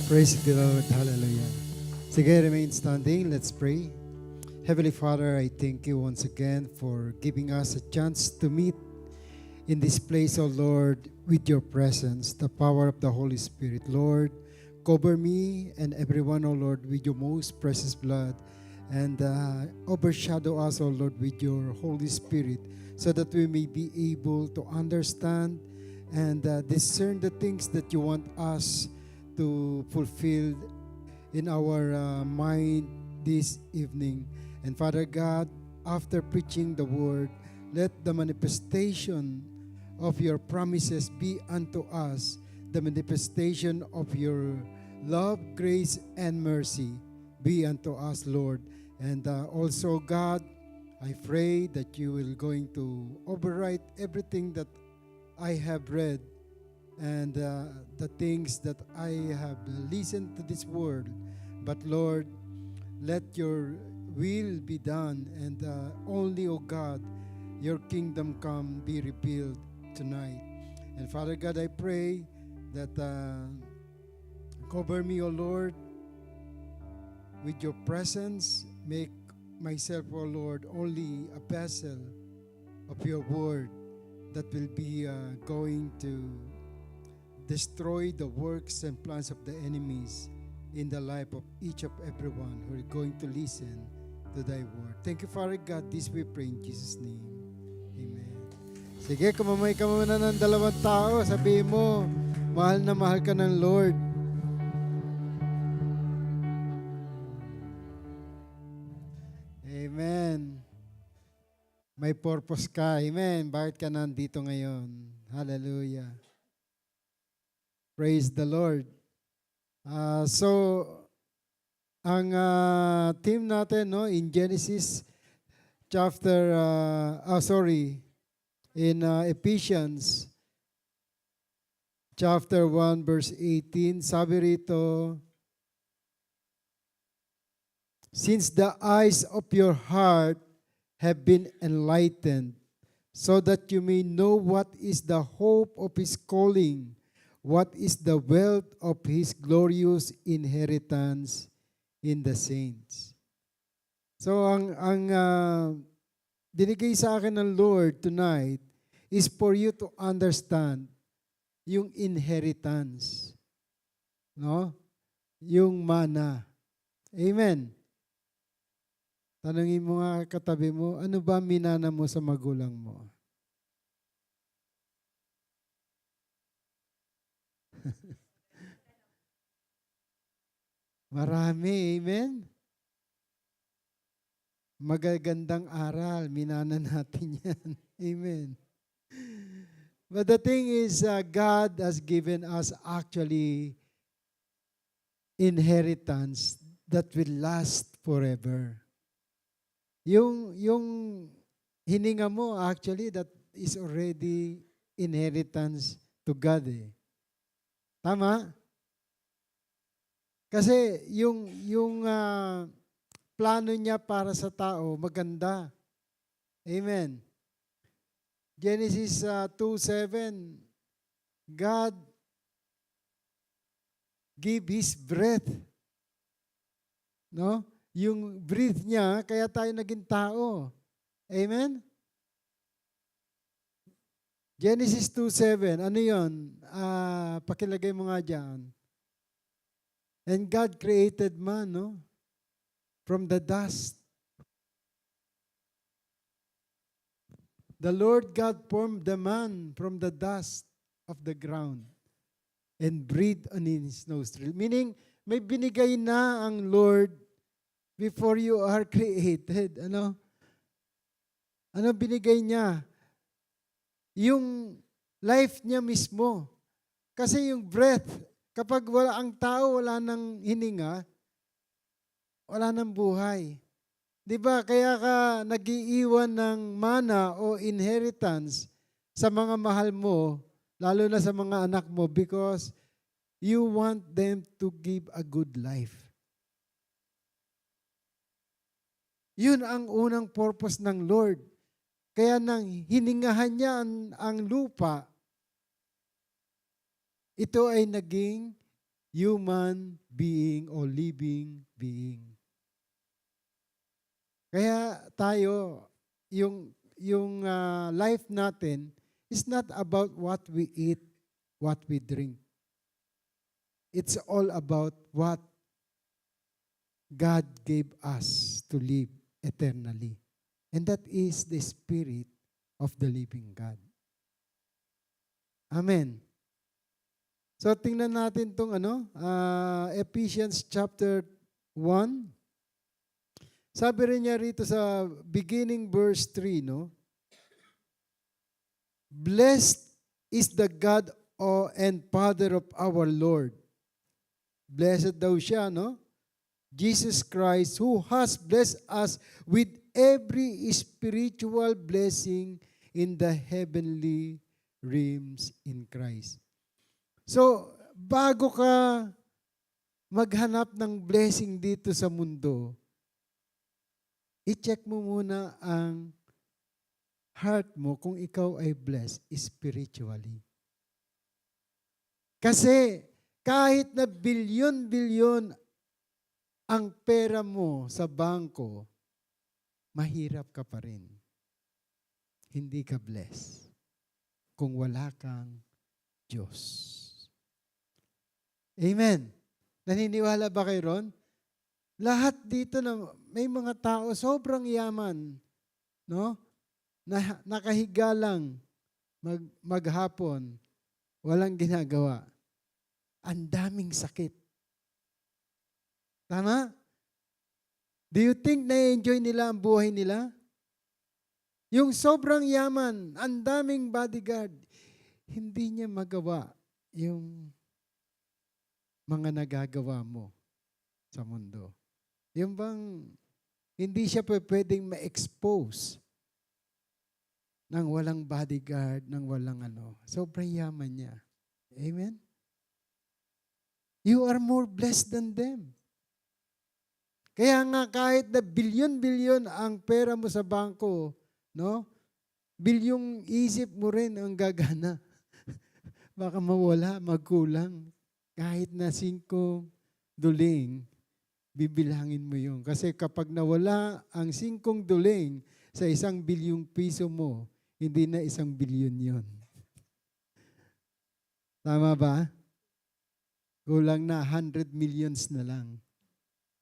Praise the Lord. Hallelujah. Sige, remain standing. Let's pray. Heavenly Father, I thank you once again for giving us a chance to meet in this place, O Lord, with your presence, the power of the Holy Spirit. Lord, cover me and everyone, O Lord, with your most precious blood and overshadow us, O Lord, with your Holy Spirit so that we may be able to understand and discern the things that you want us to fulfill in our mind this evening. And Father God, after preaching the word, let the manifestation of your promises be unto us, the manifestation of your love, grace, and mercy be unto us, Lord. And also, God, I pray that you will going to overwrite everything that I have read and the things that I have listened to this word. But Lord, let your will be done, and only, O God, your kingdom come be revealed tonight. And Father God, I pray that cover me, O Lord, with your presence. Make myself, O Lord, only a vessel of your word that will be going to destroy the works and plans of the enemies in the life of each of everyone who are going to listen to thy word. Thank you, Father God. This we pray in Jesus' name. Amen. Sige, kumamay ka muna ng dalawang tao. Sabihin mo, mahal na mahal ka ng Lord. Amen. May purpose ka. Amen. Bakit ka nandito ngayon? Hallelujah. Praise the Lord. So, ang theme natin, no, in Genesis chapter, in Ephesians chapter 1 verse 18, sabi rito, since the eyes of your heart have been enlightened, so that you may know what is the hope of his calling, what is the wealth of his glorious inheritance in the saints. So ang dinigay sa akin ng Lord tonight is for you to understand yung inheritance, no? Yung mana. Amen. Tanungin mo nga katabi mo, ano ba minana mo sa magulang mo? Marami, amen? Magagandang aral, minana natin yan. Amen. But the thing is, God has given us actually inheritance that will last forever. Yung hininga mo, actually, that is already inheritance to God. Eh. Tama? Kasi yung plano niya para sa tao, maganda. Amen. Genesis 2:7, God gave His breath. No? Yung breath niya, kaya tayo naging tao. Amen? Genesis 2:7, ano yun? Pakilagay mo nga dyan. And God created man, no? From the dust. The Lord God formed the man from the dust of the ground and breathed on his nostril. Meaning, may binigay na ang Lord before you are created. Ano? Ano binigay niya? Yung life niya mismo. Kasi yung breath, kapag wala ang tao, wala nang hininga, wala nang buhay. Di ba? Kaya ka nag-iiwan ng mana o inheritance sa mga mahal mo, lalo na sa mga anak mo, because you want them to give a good life. Yun ang unang purpose ng Lord. Kaya nang hiningahan niya ang lupa, ito ay naging human being o living being. Kaya tayo, yung life natin is not about what we eat, what we drink. It's all about what God gave us to live eternally. And that is the Spirit of the living God. Amen. So tingnan natin itong Ephesians chapter 1. Sabi rin niya rito sa beginning verse 3, no? Blessed is the God and Father of our Lord. Blessed daw siya, no? Jesus Christ, who has blessed us with every spiritual blessing in the heavenly realms in Christ. So, bago ka maghanap ng blessing dito sa mundo, i-check mo muna ang heart mo kung ikaw ay blessed spiritually. Kasi kahit na bilyon-bilyon ang pera mo sa bangko, mahirap ka pa rin. Hindi ka blessed kung wala kang Diyos. Amen. Naniniwala ba kayo ron? Lahat dito na may mga tao sobrang yaman, no? Nakahiga lang maghapon, walang ginagawa. Ang daming sakit. Tama? Do you think na-enjoy nila ang buhay nila? Yung sobrang yaman, ang daming bodyguard, hindi niya magawa yung mga nagagawa mo sa mundo. Yung bang hindi siya pwedeng ma-expose ng walang bodyguard, ng walang sobrang yaman niya. Amen? You are more blessed than them. Kaya nga kahit na bilyon-bilyon ang pera mo sa bangko, no? Bilyong isip mo rin ang gagana. Baka mawala, magkulang. Kahit na 5 duling, bibilangin mo yun. Kasi kapag nawala ang 5 duling sa 1 bilyong piso mo, hindi na 1 bilyon yun. Tama ba? Kulang na 100 millions na lang.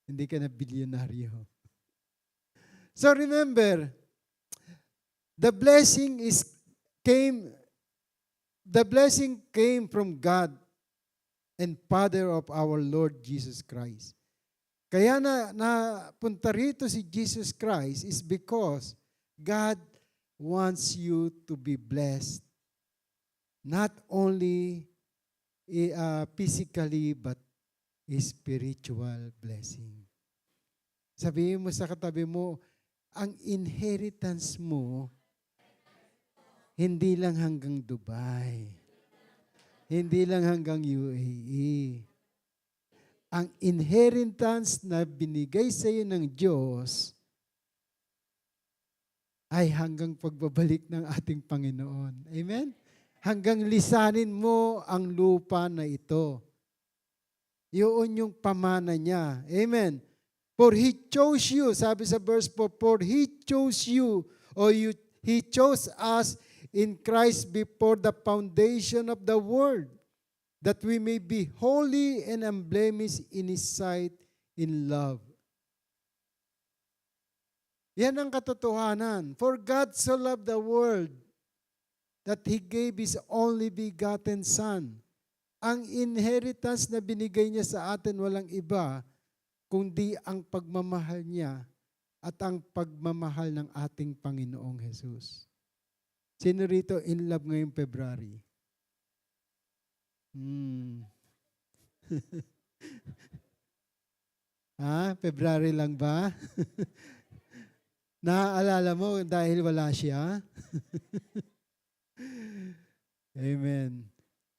Hindi ka na bilyonaryo. So remember, the blessing came from God and Father of our Lord Jesus Christ. Kaya napunta rito si Jesus Christ is because God wants you to be blessed. Not only physically but spiritual blessing. Sabihin mo sa katabi mo, ang inheritance mo, hindi lang hanggang Dubai. Hindi lang hanggang UAE. Ang inheritance na binigay sa iyo ng Diyos ay hanggang pagbabalik ng ating Panginoon. Amen? Hanggang lisanin mo ang lupa na ito. Yun yung pamana niya. Amen. For He chose you, sabi sa verse 4, for He chose you, He chose us in Christ before the foundation of the world, that we may be holy and unblemished in His sight in love. Yan ang katotohanan. For God so loved the world that He gave His only begotten Son. Ang inheritance na binigay niya sa atin walang iba, kundi ang pagmamahal niya at ang pagmamahal ng ating Panginoong Jesus. Sino rito in love ngayong February? February lang ba? Naaalala mo dahil wala siya? Amen.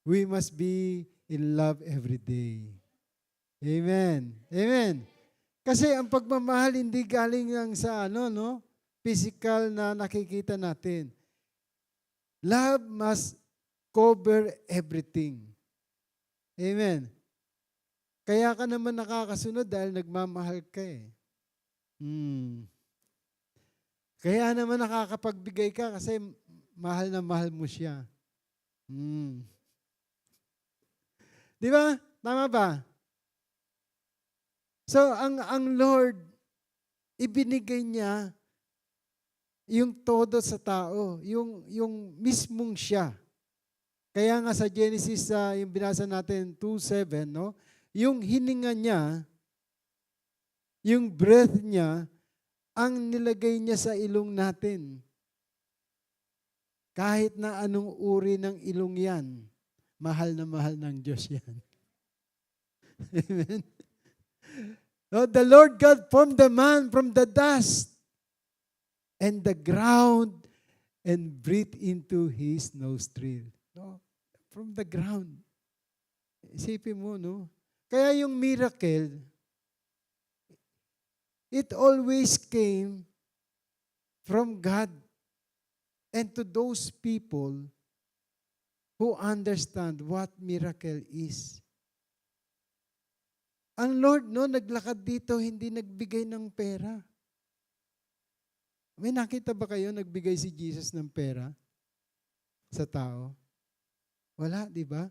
We must be in love every day. Amen. Amen. Kasi ang pagmamahal hindi galing lang sa physical na nakikita natin. Love must cover everything. Amen. Kaya ka naman nakakasunod dahil nagmamahal ka eh. Kaya naman nakakapagbigay ka kasi mahal na mahal mo siya. Di ba? Tama ba? So, ang Lord, ibinigay niya yung todo sa tao, yung mismong siya. Kaya nga sa Genesis, yung binasa natin 2:7, no? Yung hininga niya, yung breath niya, ang nilagay niya sa ilong natin. Kahit na anong uri ng ilong yan, mahal na mahal ng Diyos yan. Amen? No, the Lord God formed the man from the dust and the ground and breathed into his nostril. No? From the ground. Isipin mo, no? Kaya yung miracle, it always came from God and to those people who understand what miracle is. Ang Lord, no, naglakad dito, hindi nagbigay ng pera. May nakita ba kayo nagbigay si Jesus ng pera sa tao? Wala, di ba?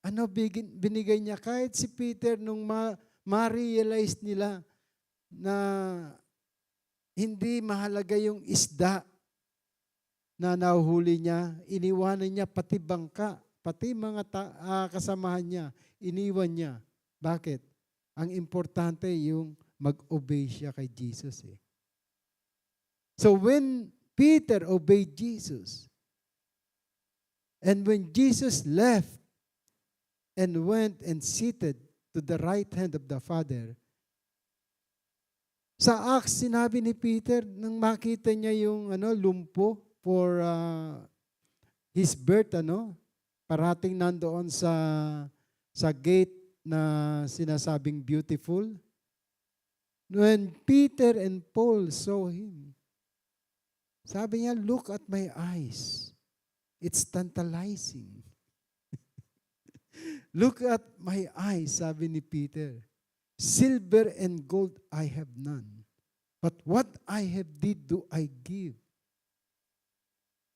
Ano binigay niya? Kahit si Peter, nung ma-realize nila na hindi mahalaga yung isda na nahuhuli niya, iniwanan niya pati bangka, pati mga kasamahan niya, iniwan niya. Bakit? Ang importante yung mag-obey siya kay Jesus eh. So when Peter obeyed Jesus, and when Jesus left and went and seated to the right hand of the Father, sa Acts, sinabi ni Peter, nang makita niya yung lumpo for his birth, parating nandoon sa gate na sinasabing beautiful. When Peter and Paul saw him, sabi niya, look at my eyes. It's tantalizing. Look at my eyes, sabi ni Peter. Silver and gold I have none, but what I have did do I give.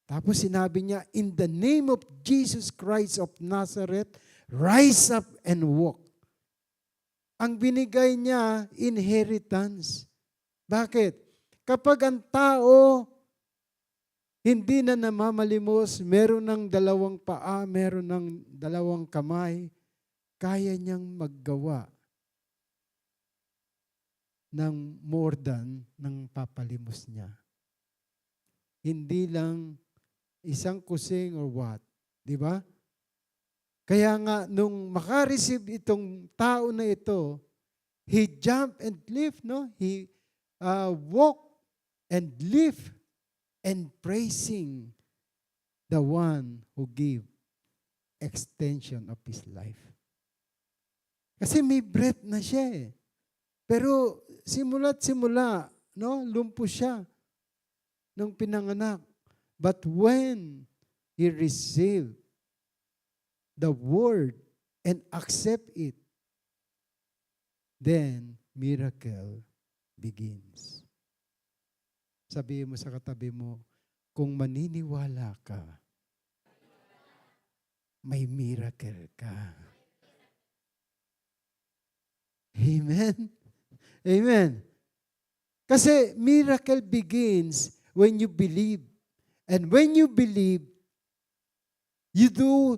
Tapos sinabi niya, in the name of Jesus Christ of Nazareth, rise up and walk. Ang binigay niya, inheritance. Bakit? Kapag ang tao hindi na namamalimos, meron ng 2 paa, meron ng 2 kamay, kaya niyang maggawa ng more than ng papalimos niya. Hindi lang isang kusing or what. Di ba? Kaya nga, nung makareceive itong tao na ito, he jumped and lived, no? He walked and lived and praising the one who gave extension of his life. Kasi may breath na siya eh. Pero simula't simula, no? Lumpo siya nung pinanganak. But when he received the word and accept it, then miracle begins. Sabihin mo sa katabi mo, kung maniniwala ka, may miracle ka. Amen? Amen. Kasi miracle begins when you believe. And when you believe, you do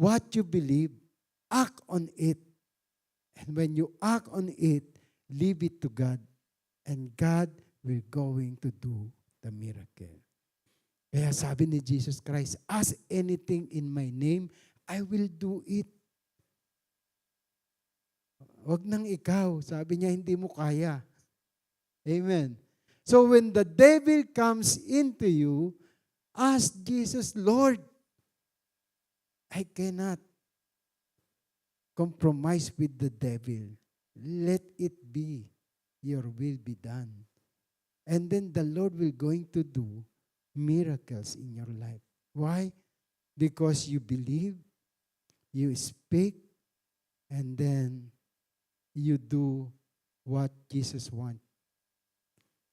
what you believe. Act on it. And when you act on it, leave it to God. And God will going to do the miracle. Kaya sabi ni Jesus Christ, ask anything in my name, I will do it. Wag nang ikaw. Sabi niya, hindi mo kaya. Amen. So when the devil comes into you, ask Jesus, Lord, I cannot compromise with the devil. Let it be. Your will be done. And then the Lord will going to do miracles in your life. Why? Because you believe, you speak, And then, you do what Jesus wants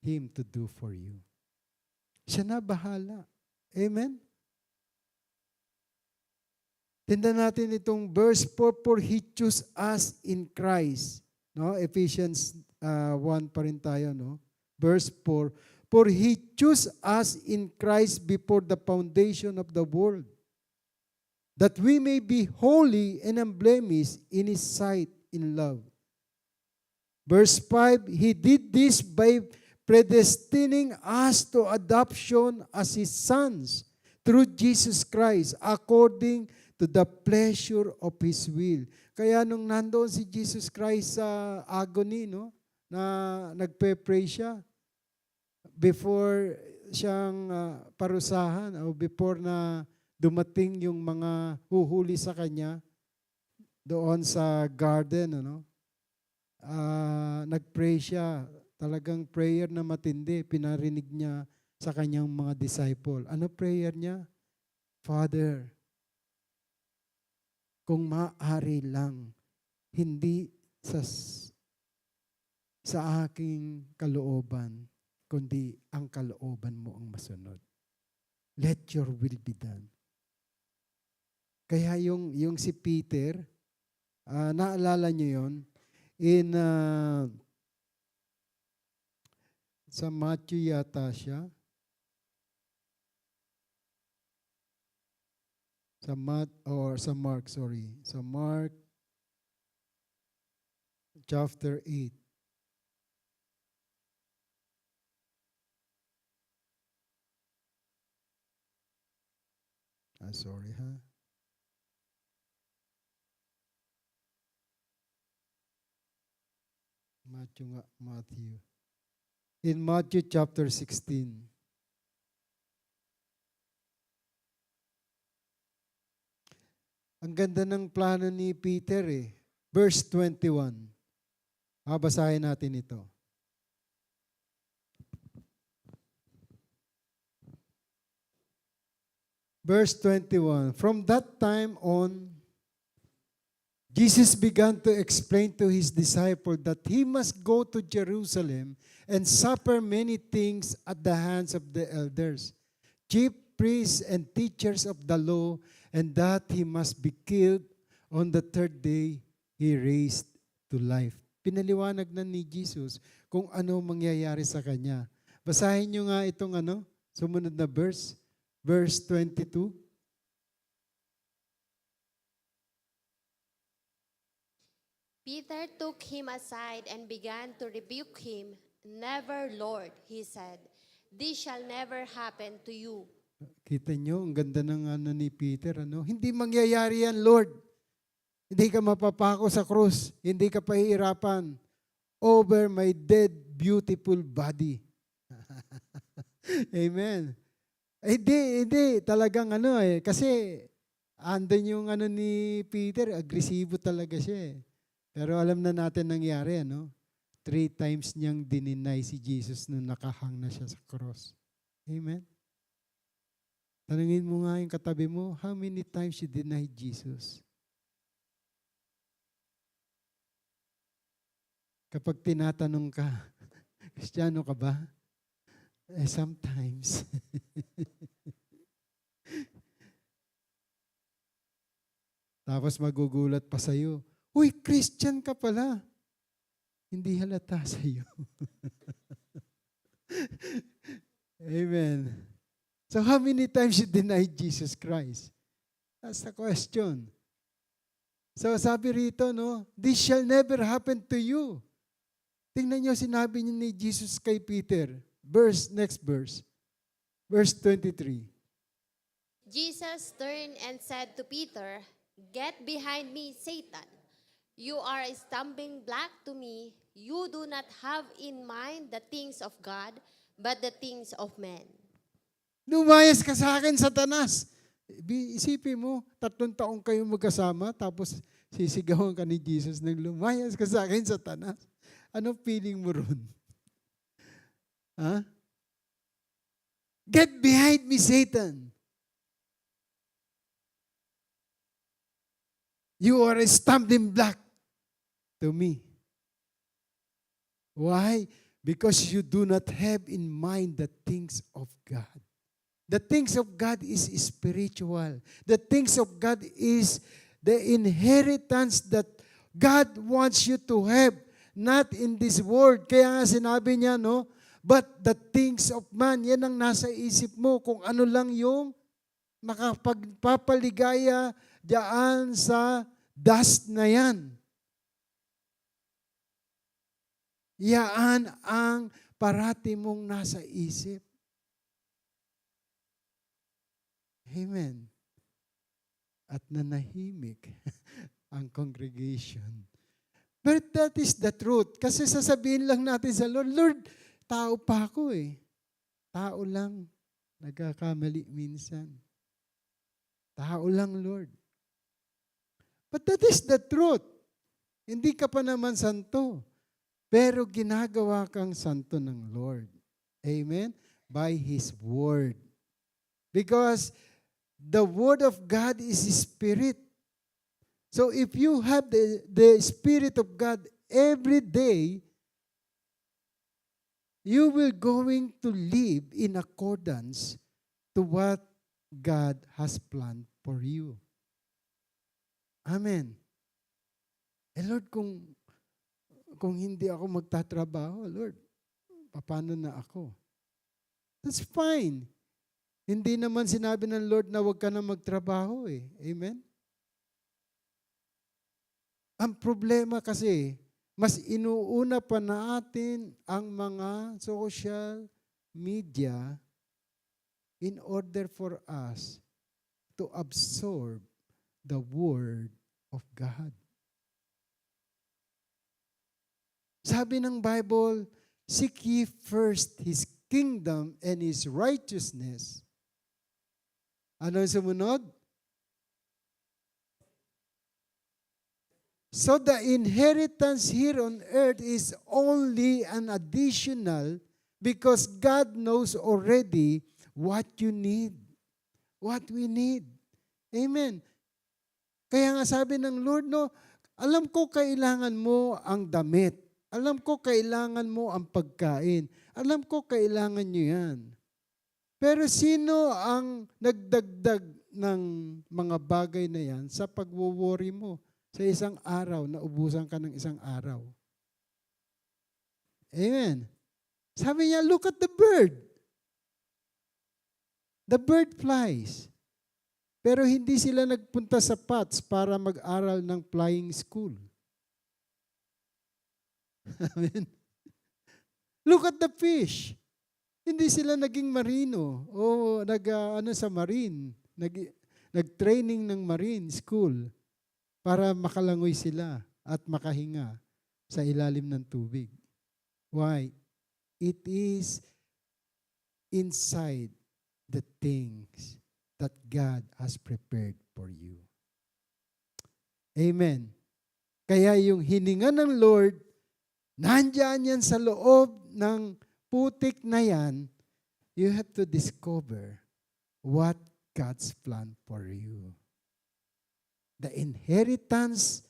Him to do for you. Siya na bahala. Amen? Tindan natin itong verse 4, for He chose us in Christ. No? Ephesians 1 pa rin tayo. No? Verse 4, for He chose us in Christ before the foundation of the world, that we may be holy and unblemished in His sight in love. Verse 5, He did this by predestining us to adoption as His sons through Jesus Christ, according to the pleasure of His will. Kaya nung nandoon si Jesus Christ sa agony, no, na nagpe-pray siya, before siyang parusahan o before na dumating yung mga huhuli sa kanya doon sa garden, ano, nag-pray siya. Talagang prayer na matindi, pinarinig niya sa kanyang mga disciple. Ano prayer niya? Father, kung maaari lang, hindi sa aking kalooban, kundi ang kalooban mo ang masunod. Let your will be done. Kaya yung si Peter, naalala niyo yon in sa Matthew yata siya. Sa Mark, sorry. Sa Mark chapter 8. Sorry ha. Matthew. In Matthew chapter 16. Ang ganda ng plano ni Peter eh. Verse 21. Basahin natin ito. Verse 21. From that time on, Jesus began to explain to His disciples that He must go to Jerusalem and suffer many things at the hands of the elders, chief priests and teachers of the law, and that He must be killed on the third day He raised to life. Pinaliwanag na ni Jesus kung ano mangyayari sa Kanya. Basahin nyo nga itong sumunod na verse 22. Peter took him aside and began to rebuke him. Never, Lord, he said, this shall never happen to you. Kita nyo, ang ganda ng ni Peter. Hindi mangyayari yan, Lord. Hindi ka mapapako sa krus. Hindi ka pahihirapan over my dead, beautiful body. Amen. Hindi. Talagang kasi andun yung ni Peter, agresibo talaga siya eh. Pero alam na natin nangyari, 3 times niyang dininay si Jesus nung nakahang na siya sa cross. Amen? Tanungin mo nga yung katabi mo, how many times you denied Jesus? Kapag tinatanong ka, Kristiyano ka ba? Sometimes. Tapos magugulat pa sa'yo, uy, Christian ka pala. Hindi halata sa iyo. Amen. So how many times you denied Jesus Christ? That's the question. So sabi rito, this shall never happen to you. Tingnan niyo, sinabi niya ni Jesus kay Peter. Next verse. Verse 23. Jesus turned and said to Peter, get behind me, Satan. You are a stumbling block to me. You do not have in mind the things of God, but the things of men. Lumayas ka sa akin, Satanas. Isipin mo, 3 taong kayo magkasama, tapos sisigawan ka ni Jesus ng lumayas ka sa akin, Satanas. Ano feeling mo ron? Get behind me, Satan. You are a stumbling block to me. Why? Because you do not have in mind the things of God. The things of God is spiritual. The things of God is the inheritance that God wants you to have, not in this world. Kaya nga sinabi niya, no? But the things of man, yan ang nasa isip mo, kung ano lang yung makapagpapaligaya diyan sa dust na yan. Yan ang parati mong nasa isip. Amen. At nanahimik ang congregation. But that is the truth. Kasi sasabihin lang natin sa Lord, Lord, tao pa ako eh. Tao lang. Nagkakamali minsan. Tao lang, Lord. But that is the truth. Hindi ka pa naman santo. Pero ginagawa kang santo ng Lord. Amen? By His Word. Because the Word of God is Spirit. So if you have the Spirit of God every day, you will going to live in accordance to what God has planned for you. Amen. Eh Lord, kung hindi ako magtatrabaho, Lord, paano na ako? That's fine. Hindi naman sinabi ng Lord na huwag ka na magtrabaho eh. Amen? Ang problema kasi, mas inuuna pa natin ang mga social media in order for us to absorb the Word of God. Sabi ng Bible, seek ye first His kingdom and His righteousness. Ano yung sumunod? So the inheritance here on earth is only an additional because God knows already what you need, what we need. Amen. Kaya nga sabi ng Lord, no, alam ko kailangan mo ang damit. Alam ko kailangan mo ang pagkain. Alam ko kailangan nyo yan. Pero sino ang nagdagdag ng mga bagay na yan sa pagwo-worry mo? Sa isang araw, naubusan ka ng isang araw. Amen. Sabi niya, look at the bird. The bird flies. Pero hindi sila nagpunta sa pots para mag-aral ng flying school. Amen. Look at the fish. Hindi sila naging marino o sa marine. Nag-training ng marine school para makalangoy sila at makahinga sa ilalim ng tubig. Why? It is inside the things that God has prepared for you. Amen. Kaya yung hininga ng Lord, nandyan yan sa loob ng putik na yan, you have to discover what God's plan for you. The inheritance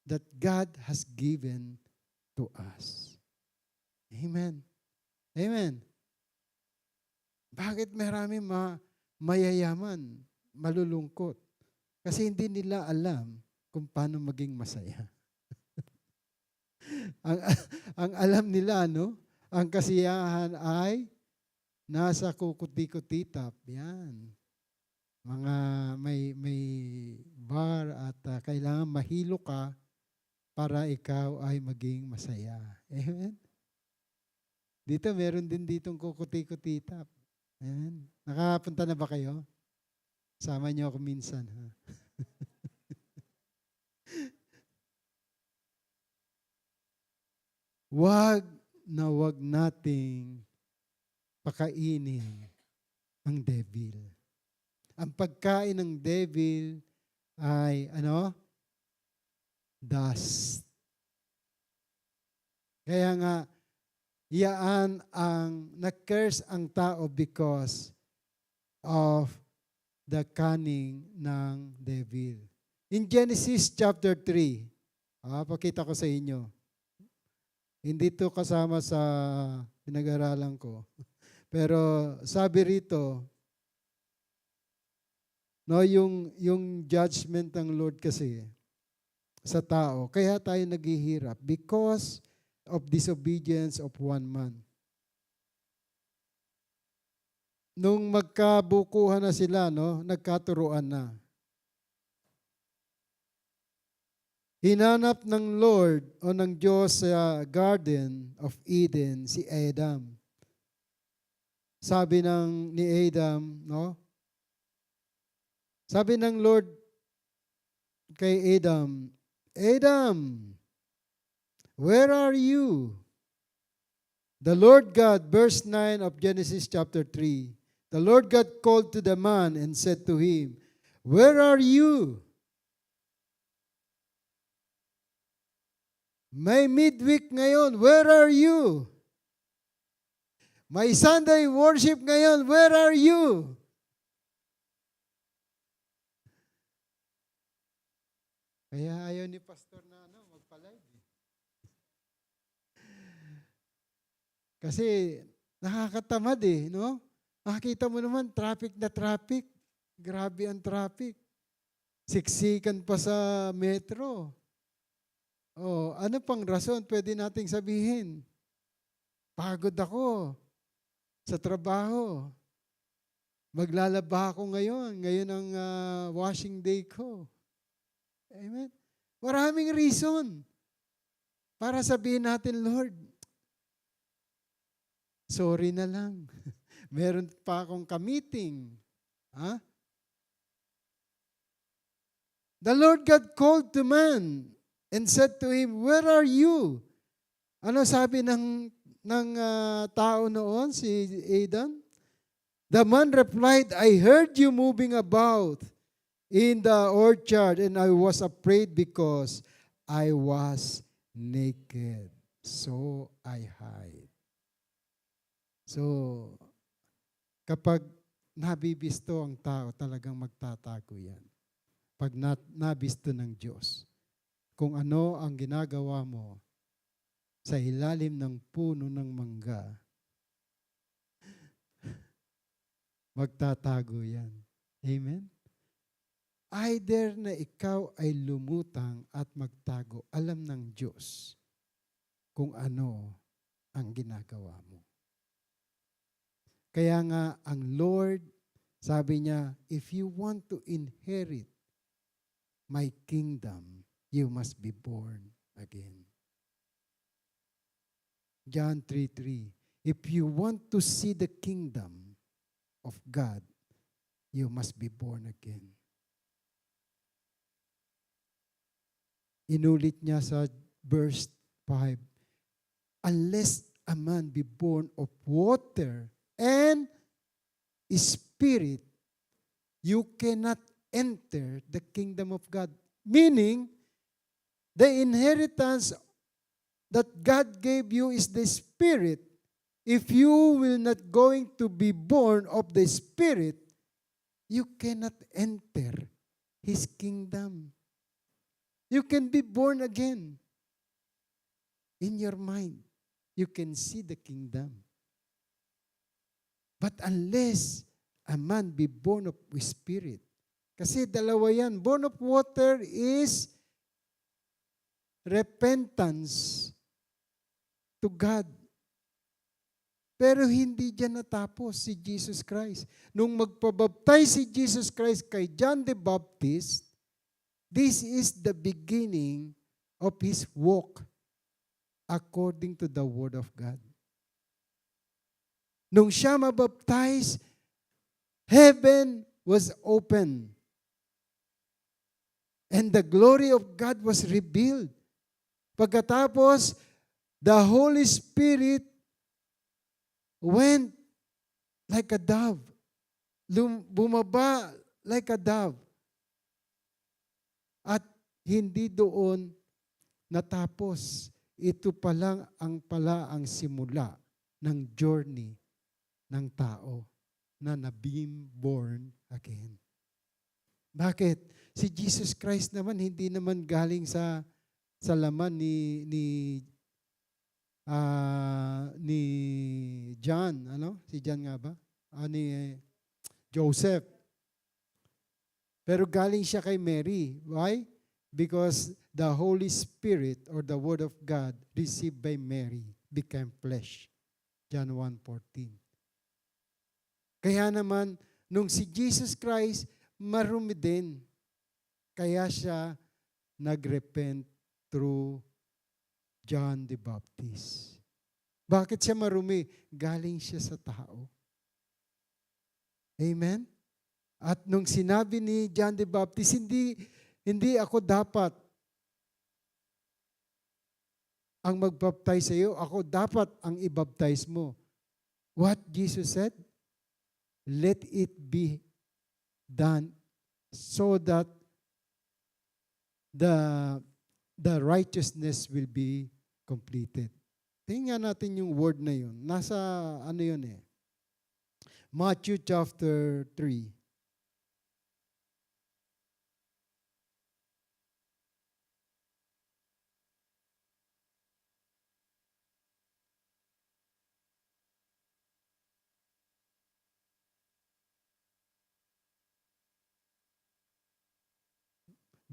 that God has given to us. Amen. Amen. Bakit marami mayayaman, malulungkot? Kasi hindi nila alam kung paano maging masaya. ang alam nila, no? Ang kasiyahan ay nasa kukuti-kutitap. Yan. Mga may bar at kailangan mahilo ka para ikaw ay maging masaya. Amen? Dito, meron din ditong kukuti-kutitap. Amen? Nakapunta na ba kayo? Sama niyo ako minsan. Ha? Wag nating pakainin ang devil. Ang pagkain ng devil ay dust. Kaya nga, yaan ang na-curse ang tao because of the cunning ng devil. In Genesis chapter 3, Pakita ko sa inyo. Hindi to kasama sa pinag-aralan ko. Pero sabi rito, no, yung judgment ng Lord kasi sa tao, kaya tayo naghihirap because of disobedience of one man. Nung magkabukuhan na sila, no, nagkaturuan na. Hinanap ng Lord o ng Diyos sa Garden of Eden si Adam. Sabi ni Adam, no? Sabi ng Lord kay Adam, Adam, where are you? The Lord God, verse 9 of Genesis chapter 3, the Lord God called to the man and said to him, where are you? May midweek ngayon, where are you? May Sunday worship ngayon, where are you? Kaya ayaw ni pastor na magpa-live. Kasi nakakatamad no? Makikita mo naman, traffic na traffic. Grabe ang traffic. Siksikan pa sa metro. Ano pang rason pwede nating sabihin? Pagod ako sa trabaho. Maglalaba ako ngayon. Ngayon ang washing day ko. Amen? Maraming reason para sabihin natin, Lord, sorry na lang. Meron pa akong ka-meeting. The Lord God called to man and said to him, where are you? Ano sabi ng tao noon, si Adam? The man replied, I heard you moving about in the orchard and I was afraid because I was naked. So I hide. So, kapag nabibisto ang tao, talagang magtatago yan. Pag nabisto ng Diyos, kung ano ang ginagawa mo sa ilalim ng puno ng mangga, magtatago yan. Amen? Either na ikaw ay lumutang at magtago, alam ng Diyos kung ano ang ginagawa mo. Kaya nga, ang Lord, sabi niya, if you want to inherit my kingdom, you must be born again. John 3:3, if you want to see the kingdom of God, you must be born again. Inulit niya sa verse 5, unless a man be born of water and spirit, you cannot enter the kingdom of God. Meaning, the inheritance that God gave you is the Spirit. If you will not going to be born of the Spirit, you cannot enter His kingdom. You can be born again. In your mind, you can see the kingdom. But unless a man be born of Spirit, kasi dalawa yan. Born of water is repentance to God. Pero hindi dyan natapos si Jesus Christ. Nung magpabaptize si Jesus Christ kay John the Baptist, this is the beginning of His walk according to the Word of God. Nung siya mabaptize, heaven was open. And the glory of God was revealed. Pagkatapos, the Holy Spirit went like a dove. Bumaba like a dove. At hindi doon natapos. Ito pa lang ang simula ng journey ng tao na being born again. Bakit? Si Jesus Christ naman hindi naman galing sa sa laman ni John, Si John nga ba? Ni Joseph. Pero galing siya kay Mary. Why? Because the Holy Spirit or the Word of God received by Mary became flesh. John 1:14. Kaya naman, nung si Jesus Christ, marumi din. Kaya siya nagrepent through John the Baptist. Bakit siya marumi? Galing siya sa tao. Amen? At nung sinabi ni John the Baptist, hindi ako dapat ang magbaptize sa iyo, ako dapat ang ibaptize mo. What Jesus said? Let it be done so that the righteousness will be completed. Tingnan natin yung word na yun. Nasa yun eh. Matthew chapter 3.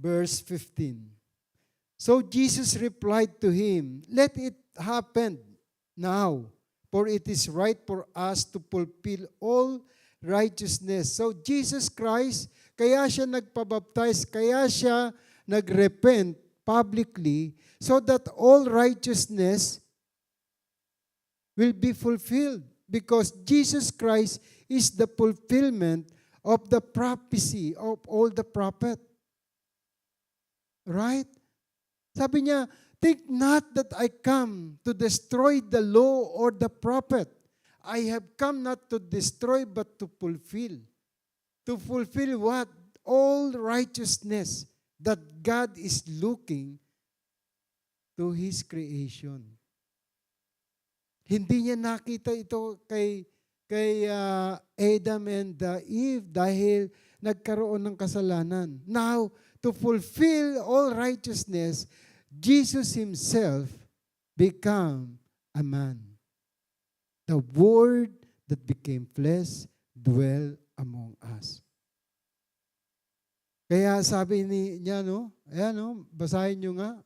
Verse 15. So Jesus replied to him, let it happen now, for it is right for us to fulfill all righteousness. So Jesus Christ, kaya siya nagpabaptize, kaya siya nagrepent publicly, so that all righteousness will be fulfilled. Because Jesus Christ is the fulfillment of the prophecy of all the prophet. Right? Sabi niya, think not that I come to destroy the law or the prophet. I have come not to destroy but to fulfill. To fulfill what? All righteousness that God is looking to His creation. Hindi niya nakita ito kay Adam and Eve dahil nagkaroon ng kasalanan. Now, to fulfill all righteousness, Jesus Himself became a man. The Word that became flesh dwell among us. Kaya sabi niya, ayan, basahin nyo nga,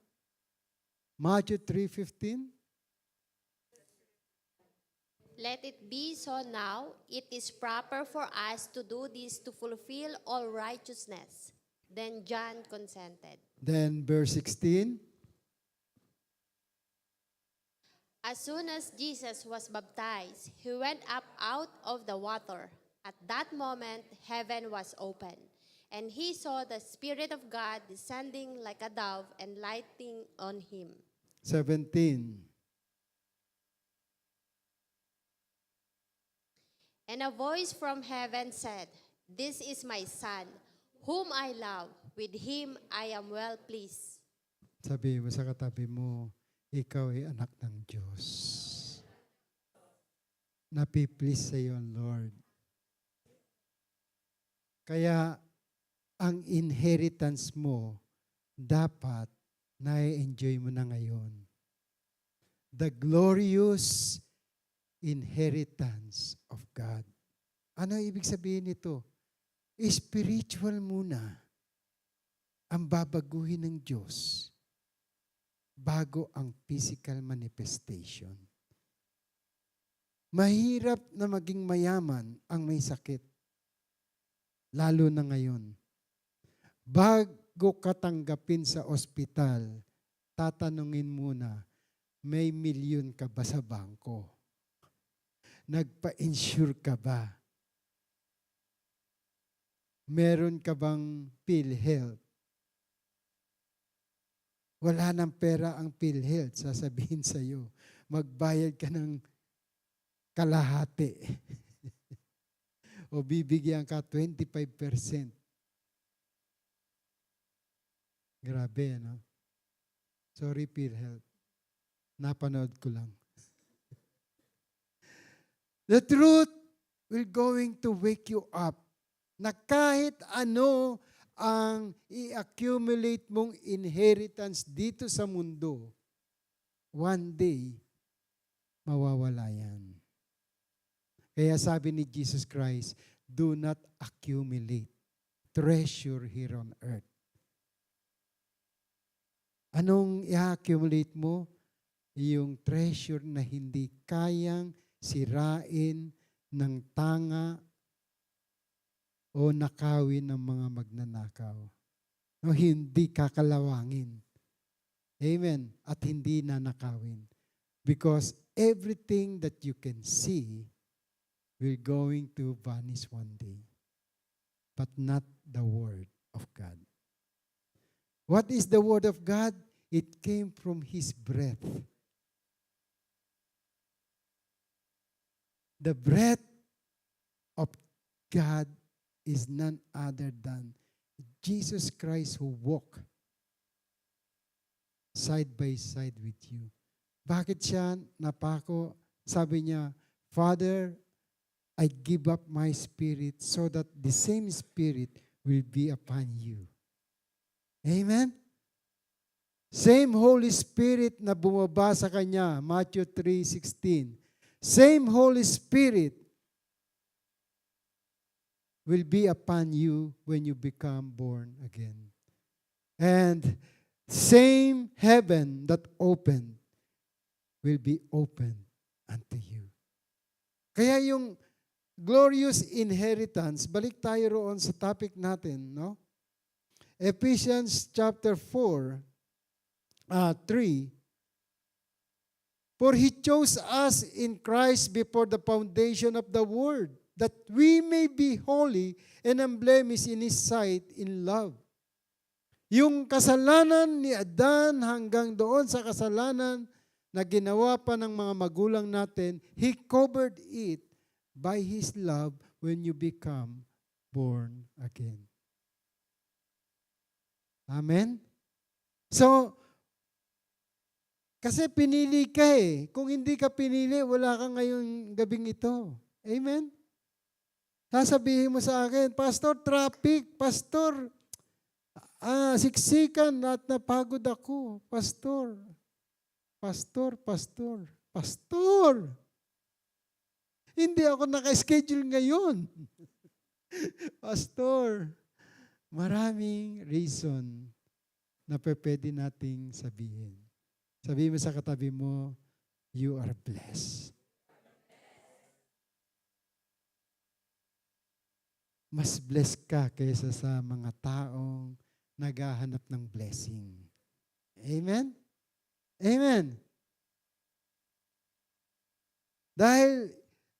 Matthew 3:15. Let it be so now. It is proper for us to do this to fulfill all righteousness. Then John consented. Then verse 16. As soon as Jesus was baptized, he went up out of the water. At that moment, heaven was opened, and he saw the Spirit of God descending like a dove and lighting on him. 17. And a voice from heaven said, "This is my Son, whom I love. With him I am well pleased." Sabi mo sa katabi mo, ikaw ay anak ng Diyos. Napiplease sa iyo ang Lord. Kaya ang inheritance mo, dapat na-enjoy mo na ngayon. The glorious inheritance of God. Ano ibig sabihin nito? Spiritual muna ang babaguhin ng Diyos bago ang physical manifestation. Mahirap na maging mayaman ang may sakit, lalo na ngayon. Bago ka tanggapin sa ospital, tatanungin muna, may milyon ka ba sa bangko? Nagpa-insure ka ba? Meron ka bang PhilHealth? Wala nang pera ang PhilHealth, sasabihin sa iyo, magbayad ka ng kalahati. O bibigyan ka 25%. Grabe, no? Sorry, PhilHealth. Napanood ko lang. The truth will going to wake you up na kahit ano ang i-accumulate mong inheritance dito sa mundo, one day, mawawala yan. Kaya sabi ni Jesus Christ, do not accumulate treasure here on earth. Anong i-accumulate mo? Yung treasure na hindi kayang sirain ng tanga o nakawin ng mga magnanakaw. No, hindi kakalawangin. Amen. At hindi nanakawin. Because everything that you can see will going to vanish one day. But not the Word of God. What is the Word of God? It came from His breath. The breath of God is none other than Jesus Christ who walked side by side with you. Bakit siya napako? Sabi niya, Father, I give up my spirit so that the same spirit will be upon you. Amen? Same Holy Spirit na bumaba sa kanya, Matthew 3:16. Same Holy Spirit will be upon you when you become born again. And same heaven that opened will be opened unto you. Kaya yung glorious inheritance, balik tayo roon sa topic natin, no? Ephesians chapter 4, 3. For He chose us in Christ before the foundation of the world, that we may be holy and unblemished in His sight in love. Yung kasalanan ni Adan hanggang doon sa kasalanan na ginawa pa ng mga magulang natin, He covered it by His love when you become born again. Amen? So, kasi pinili ka eh. Kung hindi ka pinili, wala ka ngayong gabing ito. Amen? Sasabihin mo sa akin, Pastor, traffic. Pastor, siksikan at napagod ako. Pastor, hindi ako naka-schedule ngayon. Pastor, maraming reason na pwede nating sabihin. Sabihin mo sa katabi mo, you are blessed. Mas blessed ka kaysa sa mga taong naghahanap ng blessing. Amen? Amen. Dahil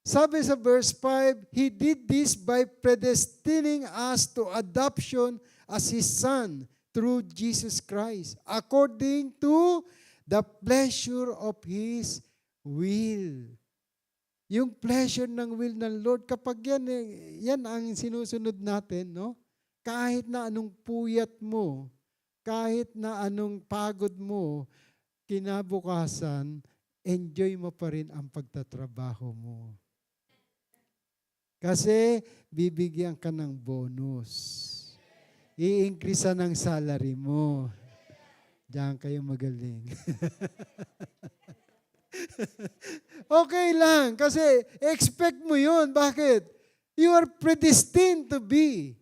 sabi sa verse 5, He did this by predestining us to adoption as His Son through Jesus Christ, according to the pleasure of His will. Yung pleasure ng will ng Lord, kapag yan ang sinusunod natin, no? Kahit na anong puyat mo, kahit na anong pagod mo, kinabukasan, enjoy mo pa rin ang pagtatrabaho mo. Kasi bibigyan ka ng bonus. I-increase ng salary mo. Diyan kayo magaling. Okay lang, kasi expect mo yun. Bakit? You are predestined to be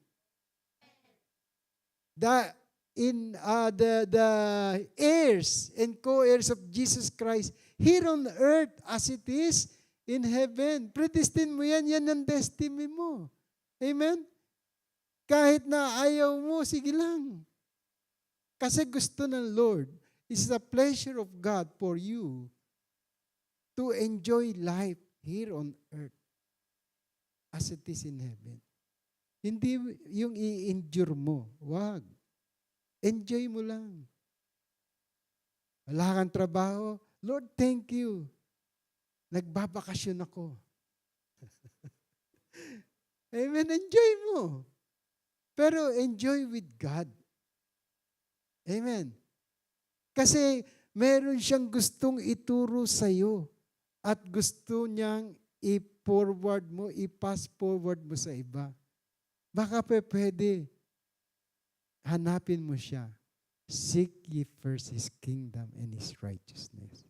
the heirs and co-heirs of Jesus Christ here on earth as it is in heaven. Predestined mo yan, yan ang destiny mo. Amen? Kahit na ayaw mo, sige lang. Kasi gusto ng Lord, it's the pleasure of God for you to enjoy life here on earth as it is in heaven. Hindi yung i-endure mo. Wag. Enjoy mo lang. Wala kang trabaho. Lord, thank you. Nagbabakasyon ako. Amen. Enjoy mo. Pero enjoy with God. Amen. Kasi meron siyang gustong ituro sa iyo at gusto niyang i-forward mo, i-pass forward mo sa iba. Baka pwede. hanapin mo siya. Seek ye first His kingdom and His righteousness.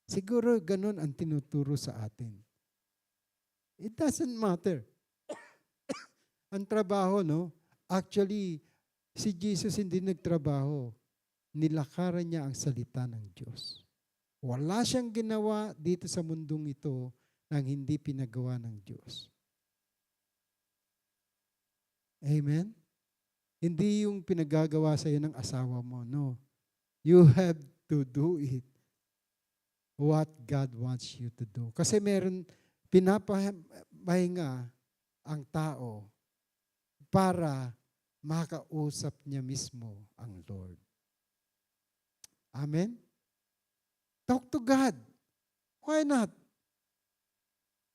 Siguro ganun ang tinuturo sa atin. It doesn't matter. Ang trabaho, no? Actually, si Jesus hindi nagtrabaho. Nilakaran niya ang salita ng Diyos. Wala siyang ginawa dito sa mundong ito nang hindi pinagawa ng Diyos. Amen? Hindi yung pinagagawa sa iyo ng asawa mo. No. You have to do it. What God wants you to do. Kasi meron, pinapahinga ang tao para makausap niya mismo ang Lord. Amen? Talk to God. Why not?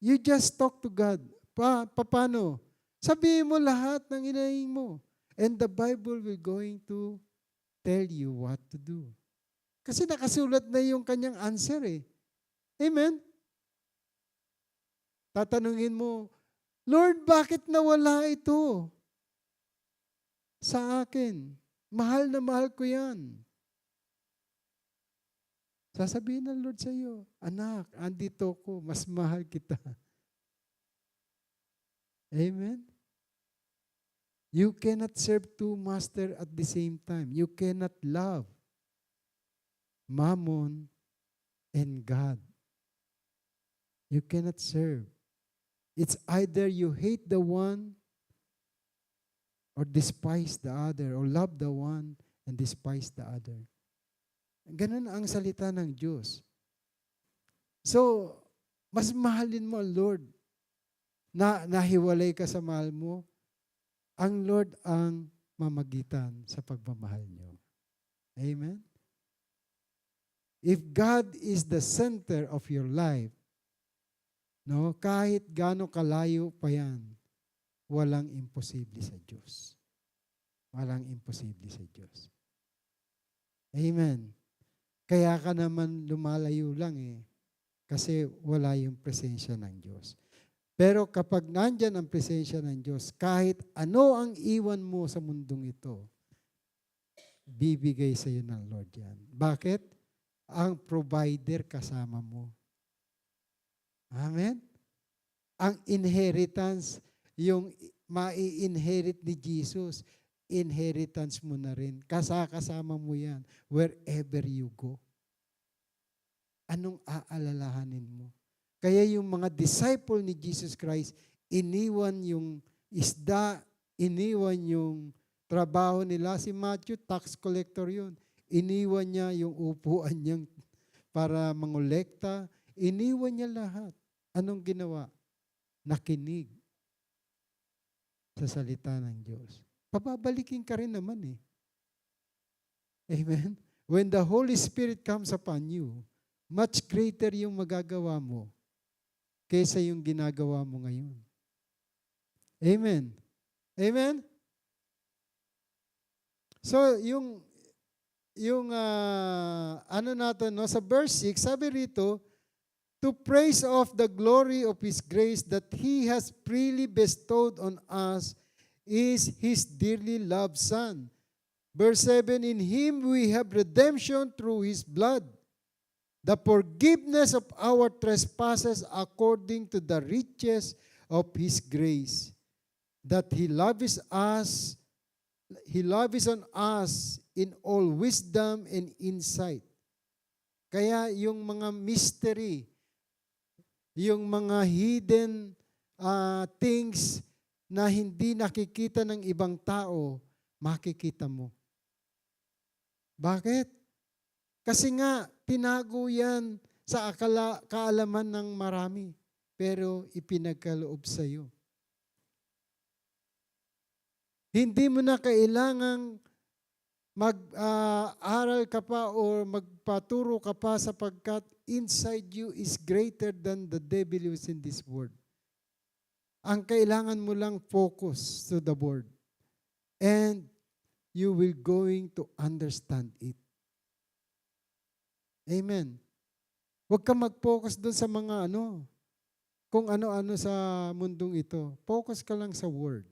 You just talk to God. Paano? Sabihin mo lahat ng hinaing mo. And the Bible will going to tell you what to do. Kasi nakasulat na yung kanyang answer eh. Amen? Tatanungin mo, Lord, bakit nawala ito sa akin? Mahal na mahal ko yan. Sasabihin ng Lord sa iyo, anak, andito ko, mas mahal kita. Amen? You cannot serve two masters at the same time. You cannot love Mammon and God. You cannot serve. It's either you hate the one or despise the other, or love the one and despise the other. Ganun ang salita ng Diyos. So, mas mahalin mo ang Lord. Nahiwalay ka sa mahal mo, ang Lord ang mamagitan sa pagmamahal niyo. Amen? If God is the center of your life, no, kahit gaano kalayo pa yan, walang imposible sa Diyos. Walang imposible sa Diyos. Amen. Kaya ka naman lumalayo lang eh, kasi wala yung presensya ng Diyos. Pero kapag nandyan ang presensya ng Diyos, kahit ano ang iwan mo sa mundong ito, bibigay sa iyo ng Lord yan. Bakit? Ang provider kasama mo. Amen? Ang inheritance, yung mai-inherit ni Jesus, inheritance mo na rin. Kasama mo yan wherever you go. Anong aalalahanin mo? Kaya yung mga disciple ni Jesus Christ, iniwan yung isda, iniwan yung trabaho nila. Si Matthew, tax collector yun. Iniwan niya yung upuan niyang para mangolekta. Iniwan niya lahat. Anong ginawa? Nakinig sa salita ng Diyos. Pababalikin ka rin naman eh. Amen? When the Holy Spirit comes upon you, much greater yung magagawa mo kaysa yung ginagawa mo ngayon. Amen? Amen? So, yung ano natin, no, sa verse 6, sabi rito, to praise of the glory of His grace that He has freely bestowed on us is His dearly loved Son. Verse 7, in Him we have redemption through His blood, the forgiveness of our trespasses according to the riches of His grace, that He loves us, He loves on us in all wisdom and insight. Kaya yung mga mystery, yung mga hidden things na hindi nakikita ng ibang tao, makikita mo. Bakit? Kasi nga, tinago yan sa kaalaman ng marami, pero ipinagkaloob sa iyo. Hindi mo na kailangang mag-aral ka pa o magpaturo ka pa sapagkat inside you is greater than the devil who is in this world. Ang kailangan mo lang focus to the word. And you will going to understand it. Amen. Huwag ka mag-focus doon sa mga kung ano-ano sa mundong ito. Focus ka lang sa word.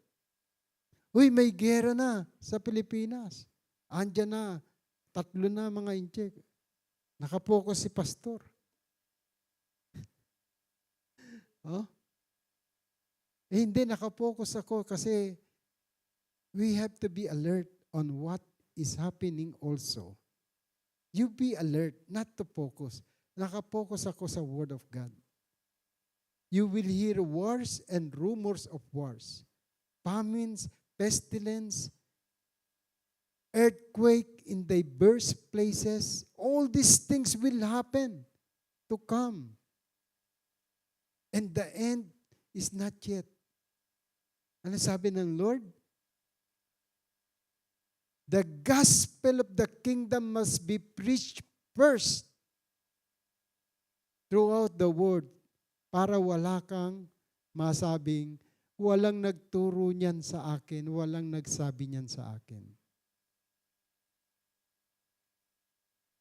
Uy, may gera na sa Pilipinas. Andyan na. 3 na mga incheck. Nakapokus si pastor. Oh? Hindi, nakapokus ako kasi we have to be alert on what is happening also. You be alert, not to focus. Nakapokus ako sa Word of God. You will hear wars and rumors of wars. Famines, pestilence, earthquake in diverse places. All these things will happen to come. And the end is not yet. Ano sabi ng Lord? The gospel of the kingdom must be preached first throughout the world para wala kang masabing, walang nagturo niyan sa akin, walang nagsabi niyan sa akin.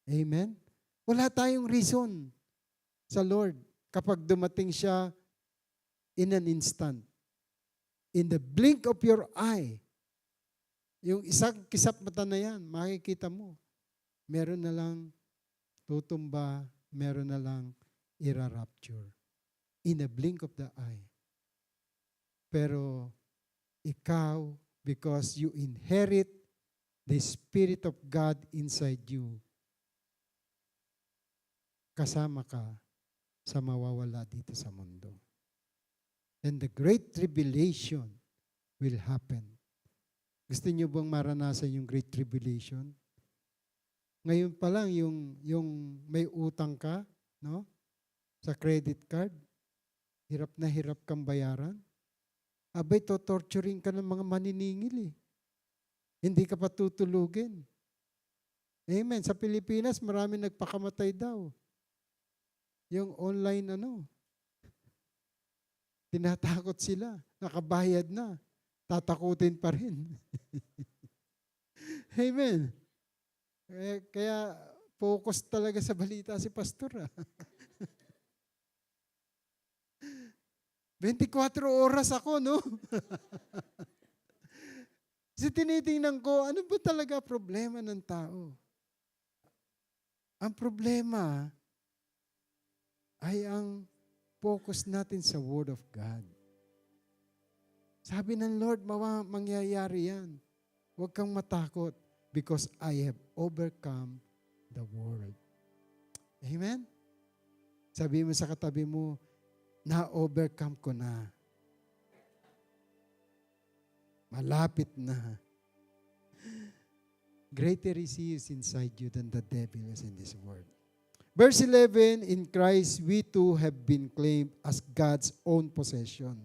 Amen? Wala tayong reason sa Lord kapag dumating siya in an instant. In the blink of your eye, yung isang kisap mata na yan, makikita mo, meron na lang tutumba, meron na lang ira-rapture. In a blink of the eye. Pero ikaw, because you inherit the Spirit of God inside you, kasama ka sa mawawala dito sa mundo. And the great tribulation will happen. Gusto niyo bang maranasan yung great tribulation? Ngayon pa lang, yung may utang ka, no? Sa credit card, hirap na hirap kang bayaran. Abay, torturing ka ng mga maniningil eh. Hindi ka pa tutulugin. Amen. Sa Pilipinas, marami nagpakamatay daw. Yung online tinatakot sila. Nakabayad na. Tatakutin pa rin. Amen. Kaya focus talaga sa balita si pastor. 24 oras ako, no? Kasi tinitingnan ko, ano ba talaga problema ng tao? Ang problema ay ang focus natin sa Word of God. Sabi ng Lord, mangyayari yan. Huwag kang matakot because I have overcome the world. Amen? Sabi mo sa katabi mo, na-overcome ko na. Malapit na. Greater is He is inside you than the devil is in this world. Verse 11, in Christ we too have been claimed as God's own possession.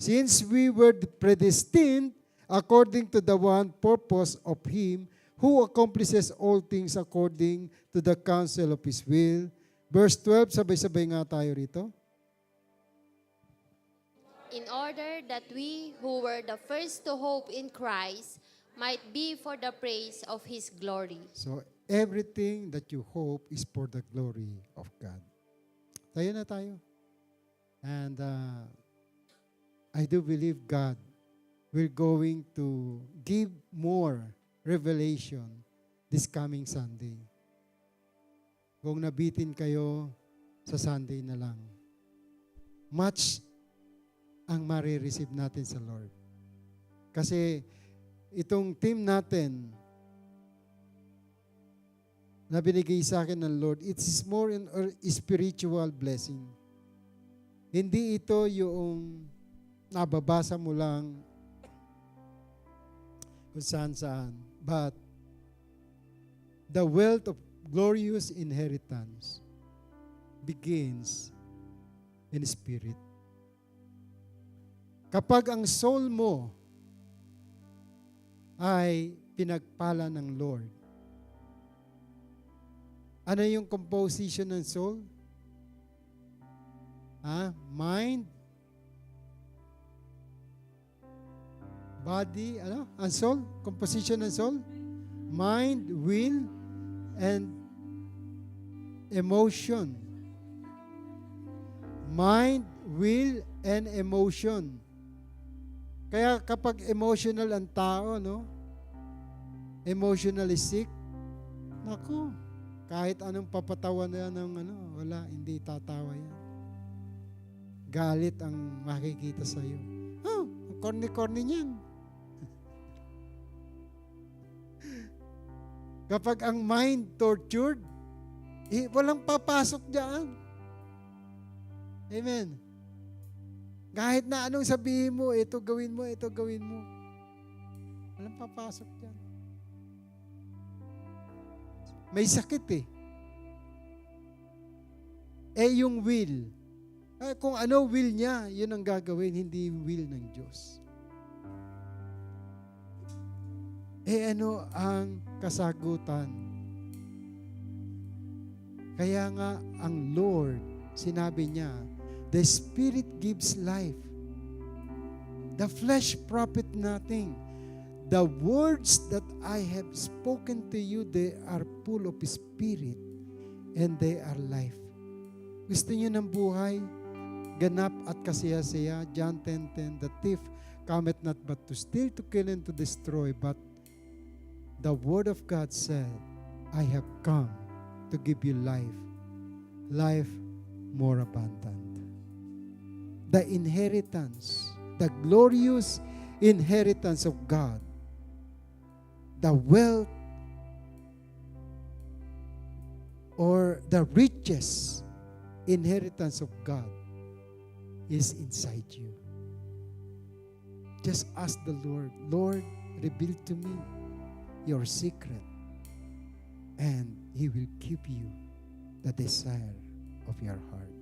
Since we were predestined according to the one purpose of Him who accomplishes all things according to the counsel of His will. Verse 12, sabay-sabay nga tayo rito. In order that we who were the first to hope in Christ might be for the praise of His glory. So, everything that you hope is for the glory of God. Tayo na tayo. And I do believe God will going to give more revelation this coming Sunday. Kung nabitin kayo, sa Sunday na lang. Much ang marireceive natin sa Lord. Kasi itong team natin na binigay sa akin ng Lord, it is more in a spiritual blessing. Hindi ito yung nababasa mo lang kung saan-saan. But the wealth of glorious inheritance begins in spirit. Kapag ang soul mo ay pinagpala ng Lord, ano yung composition ng soul? Mind, body, ang soul? Composition ng soul? Mind, will, and emotion. Mind, will, and emotion. Kaya kapag emotional ang tao, no? Emotionally sick, naku, kahit anong papatawan na ng wala, hindi tatawa yan. Galit ang makikita sa'yo. Oh, ang corny-corny niyan. Kapag ang mind tortured, walang papasok dyan. Amen. Kahit na anong sabihin mo, ito gawin mo, ito gawin mo. Walang papasok dyan. May sakit eh. Yung will. Kung ano will niya, yun ang gagawin, hindi will ng Diyos. Ano ang kasagutan? Kaya nga, ang Lord, sinabi niya, the Spirit gives life. The flesh profit nothing. The words that I have spoken to you, they are full of Spirit and they are life. Gusto niyo ng buhay? Ganap at kasaya-saya. John 10:10, the thief cometh not but to steal, to kill, and to destroy. But the Word of God said, I have come to give you life. Life more abundant. The inheritance, the glorious inheritance of God, the wealth or the richest inheritance of God is inside you. Just ask the Lord, Lord, reveal to me your secret, and He will give you the desire of your heart.